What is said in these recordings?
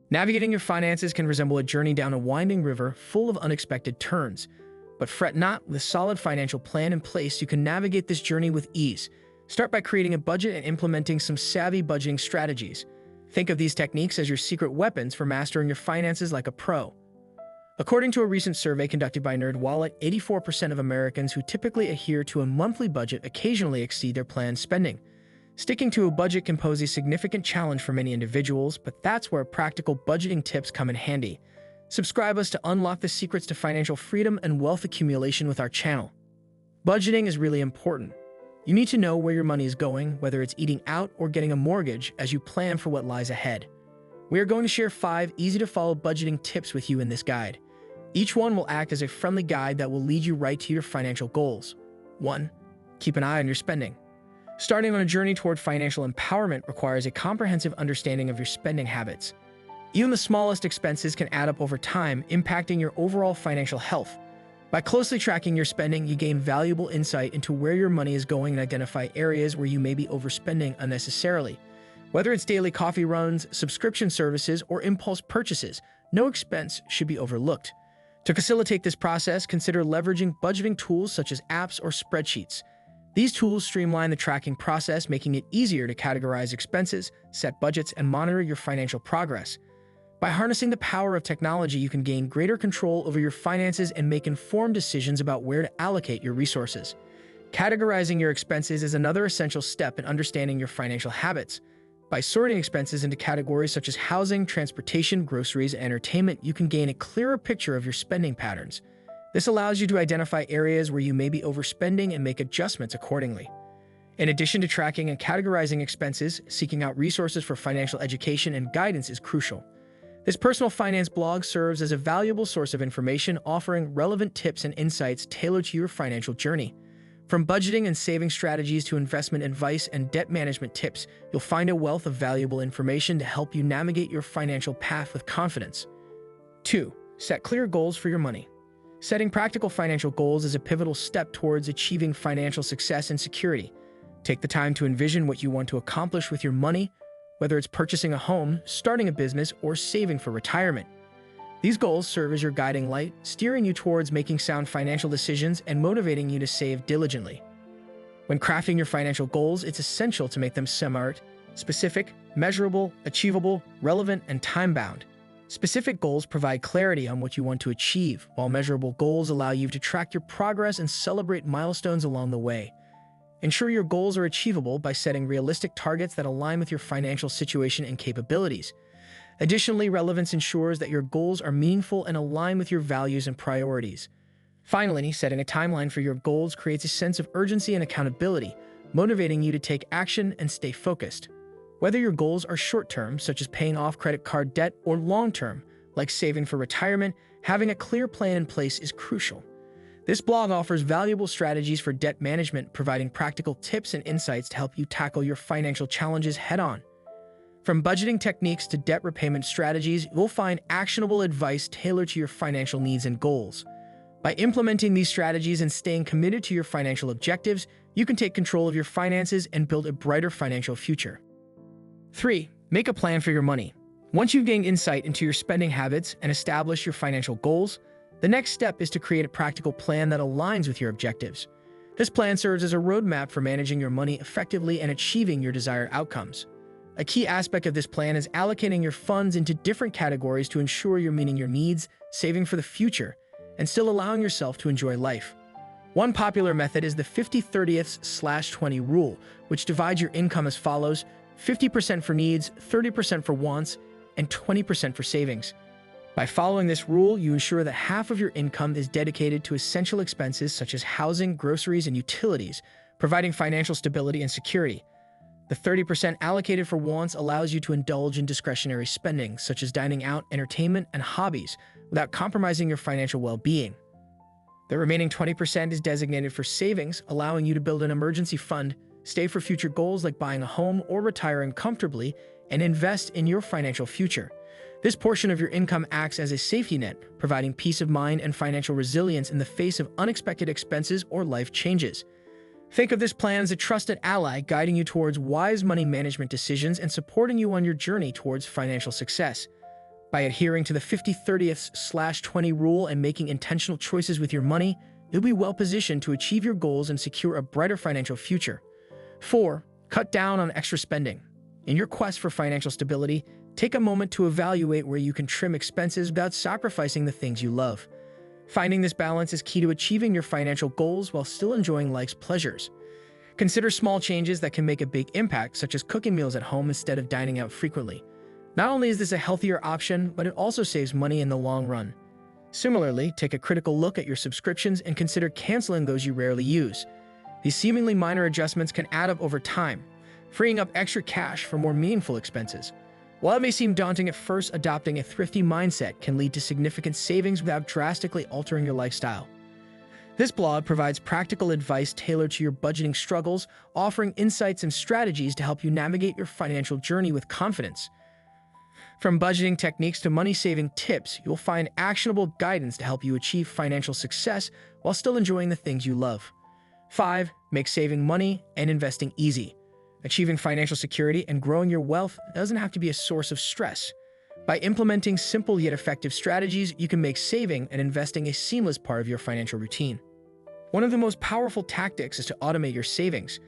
Navigating your finances can resemble a journey down a winding river full of unexpected turns. But fret not, with a solid financial plan in place, you can navigate this journey with ease. Start by creating a budget and implementing some savvy budgeting strategies. Think of these techniques as your secret weapons for mastering your finances like a pro. According to a recent survey conducted by NerdWallet, 84% of Americans who typically adhere to a monthly budget occasionally exceed their planned spending. Sticking to a budget can pose a significant challenge for many individuals, but that's where practical budgeting tips come in handy. Subscribe us to unlock the secrets to financial freedom and wealth accumulation with our channel. Budgeting is really important. You need to know where your money is going, whether it's eating out or getting a mortgage, as you plan for what lies ahead. We are going to share 5 easy-to-follow budgeting tips with you in this guide. Each one will act as a friendly guide that will lead you right to your financial goals. 1. Keep an eye on your spending. Starting on a journey toward financial empowerment requires a comprehensive understanding of your spending habits. Even the smallest expenses can add up over time, impacting your overall financial health. By closely tracking your spending, you gain valuable insight into where your money is going and identify areas where you may be overspending unnecessarily. Whether it's daily coffee runs, subscription services, or impulse purchases, no expense should be overlooked. To facilitate this process, consider leveraging budgeting tools such as apps or spreadsheets. These tools streamline the tracking process, making it easier to categorize expenses, set budgets, and monitor your financial progress. By harnessing the power of technology, you can gain greater control over your finances and make informed decisions about where to allocate your resources. Categorizing your expenses is another essential step in understanding your financial habits. By sorting expenses into categories such as housing, transportation, groceries, and entertainment, you can gain a clearer picture of your spending patterns. This allows you to identify areas where you may be overspending and make adjustments accordingly. In addition to tracking and categorizing expenses, seeking out resources for financial education and guidance is crucial. This personal finance blog serves as a valuable source of information, offering relevant tips and insights tailored to your financial journey. From budgeting and saving strategies to investment advice and debt management tips, you'll find a wealth of valuable information to help you navigate your financial path with confidence. 2. Set clear goals for your money. Setting practical financial goals is a pivotal step towards achieving financial success and security. Take the time to envision what you want to accomplish with your money, whether it's purchasing a home, starting a business, or saving for retirement. These goals serve as your guiding light, steering you towards making sound financial decisions and motivating you to save diligently. When crafting your financial goals, it's essential to make them smart, specific, measurable, achievable, relevant, and time-bound. Specific goals provide clarity on what you want to achieve, while measurable goals allow you to track your progress and celebrate milestones along the way. Ensure your goals are achievable by setting realistic targets that align with your financial situation and capabilities. Additionally, relevance ensures that your goals are meaningful and align with your values and priorities. Finally, setting a timeline for your goals creates a sense of urgency and accountability, motivating you to take action and stay focused. Whether your goals are short-term, such as paying off credit card debt, or long-term, like saving for retirement, having a clear plan in place is crucial. This blog offers valuable strategies for debt management, providing practical tips and insights to help you tackle your financial challenges head-on. From budgeting techniques to debt repayment strategies, you'll find actionable advice tailored to your financial needs and goals. By implementing these strategies and staying committed to your financial objectives, you can take control of your finances and build a brighter financial future. 3. Make a plan for your money. Once you've gained insight into your spending habits and established your financial goals, the next step is to create a practical plan that aligns with your objectives. This plan serves as a roadmap for managing your money effectively and achieving your desired outcomes. A key aspect of this plan is allocating your funds into different categories to ensure you're meeting your needs, saving for the future, and still allowing yourself to enjoy life. One popular method is the 50/30/20 rule, which divides your income as follows: 50% for needs, 30% for wants, and 20% for savings. By following this rule, you ensure that half of your income is dedicated to essential expenses such as housing, groceries, and utilities, providing financial stability and security. The 30% allocated for wants allows you to indulge in discretionary spending, such as dining out, entertainment, and hobbies, without compromising your financial well-being. The remaining 20% is designated for savings, allowing you to build an emergency fund, save for future goals like buying a home or retiring comfortably, and invest in your financial future. This portion of your income acts as a safety net, providing peace of mind and financial resilience in the face of unexpected expenses or life changes. Think of this plan as a trusted ally, guiding you towards wise money management decisions and supporting you on your journey towards financial success. By adhering to the 50/30/20 rule and making intentional choices with your money, you'll be well positioned to achieve your goals and secure a brighter financial future. 4. Cut down on extra spending. In your quest for financial stability, take a moment to evaluate where you can trim expenses without sacrificing the things you love. Finding this balance is key to achieving your financial goals while still enjoying life's pleasures. Consider small changes that can make a big impact, such as cooking meals at home instead of dining out frequently. Not only is this a healthier option, but it also saves money in the long run. Similarly, take a critical look at your subscriptions and consider canceling those you rarely use. These seemingly minor adjustments can add up over time, freeing up extra cash for more meaningful expenses. While it may seem daunting at first, adopting a thrifty mindset can lead to significant savings without drastically altering your lifestyle. This blog provides practical advice tailored to your budgeting struggles, offering insights and strategies to help you navigate your financial journey with confidence. From budgeting techniques to money-saving tips, you'll find actionable guidance to help you achieve financial success while still enjoying the things you love. 5. Make saving money and investing easy. Achieving financial security and growing your wealth doesn't have to be a source of stress. By implementing simple yet effective strategies, you can make saving and investing a seamless part of your financial routine. One of the most powerful tactics is to automate your savings.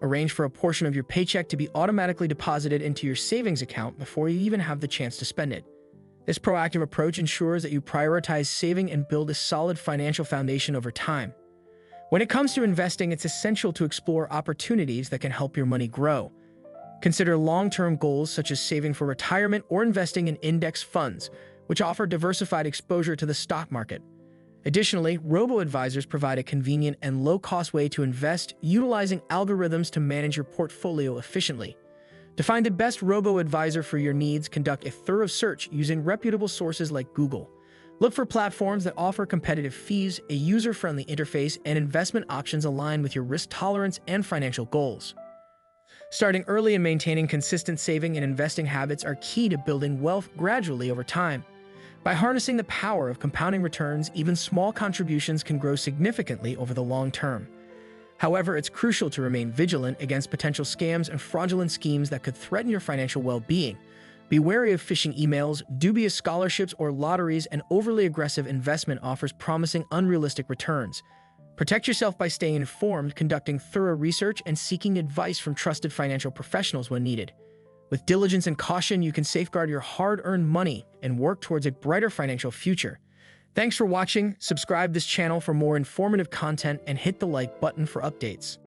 Arrange for a portion of your paycheck to be automatically deposited into your savings account before you even have the chance to spend it. This proactive approach ensures that you prioritize saving and build a solid financial foundation over time. When it comes to investing, it's essential to explore opportunities that can help your money grow. Consider long-term goals such as saving for retirement or investing in index funds, which offer diversified exposure to the stock market. Additionally, robo-advisors provide a convenient and low-cost way to invest, utilizing algorithms to manage your portfolio efficiently. To find the best robo-advisor for your needs, conduct a thorough search using reputable sources like Google. Look for platforms that offer competitive fees, a user-friendly interface, and investment options aligned with your risk tolerance and financial goals. Starting early and maintaining consistent saving and investing habits are key to building wealth gradually over time. By harnessing the power of compounding returns, even small contributions can grow significantly over the long term. However, it's crucial to remain vigilant against potential scams and fraudulent schemes that could threaten your financial well-being. Be wary of phishing emails, dubious scholarships or lotteries, and overly aggressive investment offers promising unrealistic returns. Protect yourself by staying informed, conducting thorough research, and seeking advice from trusted financial professionals when needed. With diligence and caution, you can safeguard your hard-earned money and work towards a brighter financial future. Thanks for watching. Subscribe this channel for more informative content and hit the like button for updates.